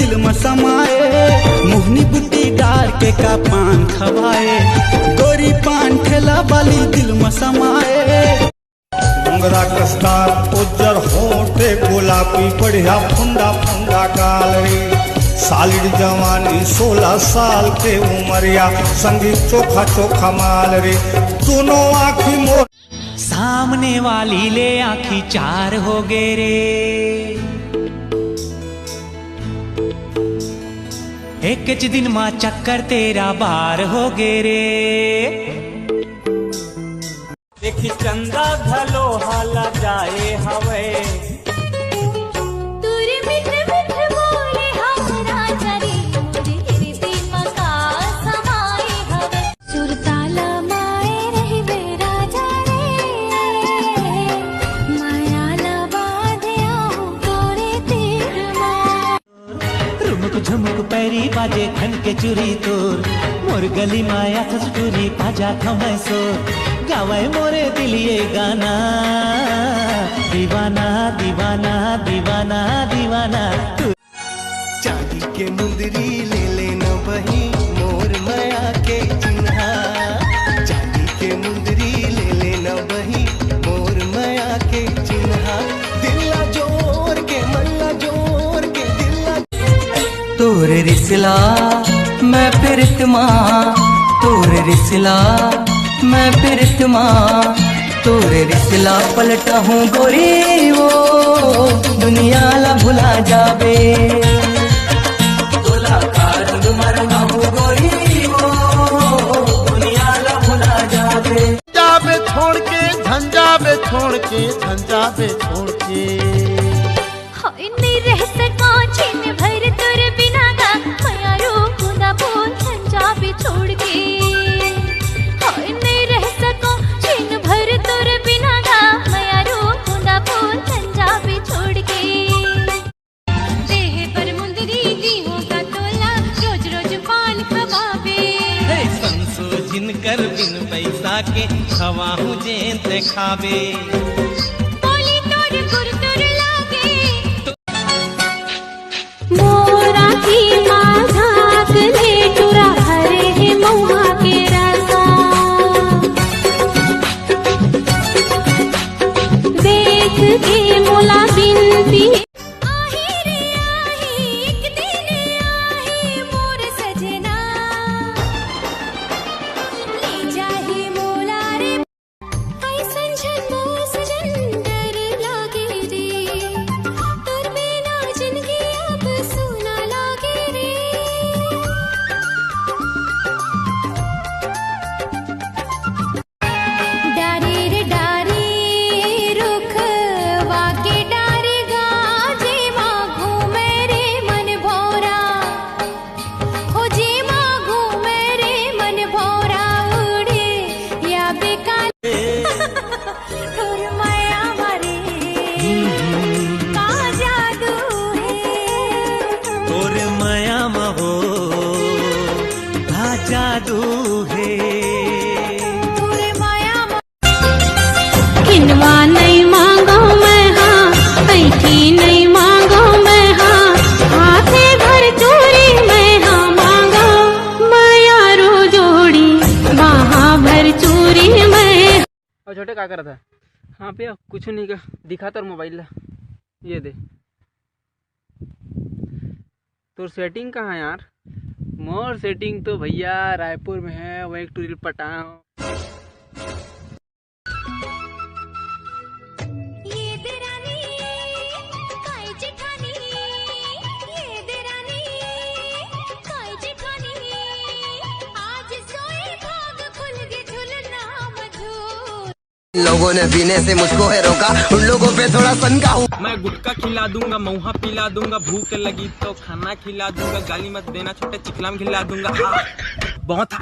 दिल में समाए, मोहनी बुद्धि डार के का पान खवाए, गोरी पान ठेला वाली दिल में समाए। मुंगरा कस्तार उज्जर होठे गुलाबी बढ़िया फुंडा फुंडा गाल रे, सालिड जवानी 16 साल के उमरिया, संगीत चोखा चोखा माल रे, दोनों आँखी मोर सामने वाली ले आँखी चार हो गे रे, एक दिन माँ चक्कर तेरा बार हो गे रे। देखी चंदा धलो हाला जाए हवे, झुमुक पैरी बाजे खन के चुरी तोर, मोर गली माया खसटूरी पाजा खमै सो, गावे मोरे दिलिए गाना, दीवाना दीवाना दीवाना दीवाना। चांदी के मुंदरी ले लेना बही मोर माया के चिन्हा, चांदी के मुंदरी ले लेना बही मोर माया के चिन्हा, दिल्ला जोर के मल्ला जोर के दिल्ला। तोरे रिसला मैं फिरतमा, तोरे रिसला मैं फिरतमा, तोरे रिसला पलटा हूँ गोरी वो दुनिया ला भुला जावे, तोला कार मरना हूँ गोरी वो दुनिया ला भुला जावे। झंझावे छोड़ के झंझावे छोड़ के झंझावे छोड़ के नहीं रह सका छिन भर तुर बिना गा, माया रूप खुदा बोल झंझावे छोड़ के, नहीं रह सको छिन भर तुर बिना गा, माया रूप खुदा बोल झंझावे छोड़ के। देह पर मुंदरी दीहों का तोला, रोज रोज पान खवावे, संसो जिनकर बिन पैसा के खवाहू जेंत खावे। बोली तोर गुर तुर लागे, मोरा की माझाक ले टुरा हरे है मौहा के रसा, देख के मोला बिनती आही रे आही, एक दिन आही मोर सजना, ले जाही मोला रे आई संझन मोर सजन डर लागे रे, तोर बिना जिंदगी अब सुना लागे रे। डारे रे डारे रुख वाके डारे गाजे माँ घूमे रे मन भोरा, हो जे माँ घूमे रे मन भोरा, उड़े या बेकार तोर माया मारे का जादू है, तोर माया महो का जादू है। तोर माया किनवा नहीं मांगो मैं हाँ, ऐठी नहीं मांगो मैं हाँ, हाथे भर चूरी मैं हाँ मांगो, माया रो जोड़ी वहाँ भर चूरी मैं। और छोटे क्या कर रहा था? हाँ पे कुछ नहीं का दिखा तो मोबाइल ला, ये दे। तो सेटिंग कहाँ है यार? मोर सेटिंग तो भैया रायपुर में है, वही एक टूरिल पटा हूँ। ये देरानी काई जेठानी, ये देरानी काई जेठानी, आज सोए भाग खुल के झुलना मधुर। लोगों ने पीने से मुझको है रोका, उन लोगों पे थोड़ा सनका हूँ। मैं गुटखा खिला दूंगा, मऊहा पिला दूंगा, भूख लगी तो खाना खिला दूंगा, गाली मत देना छोटे चिकलाम खिला दूंगा। बहुत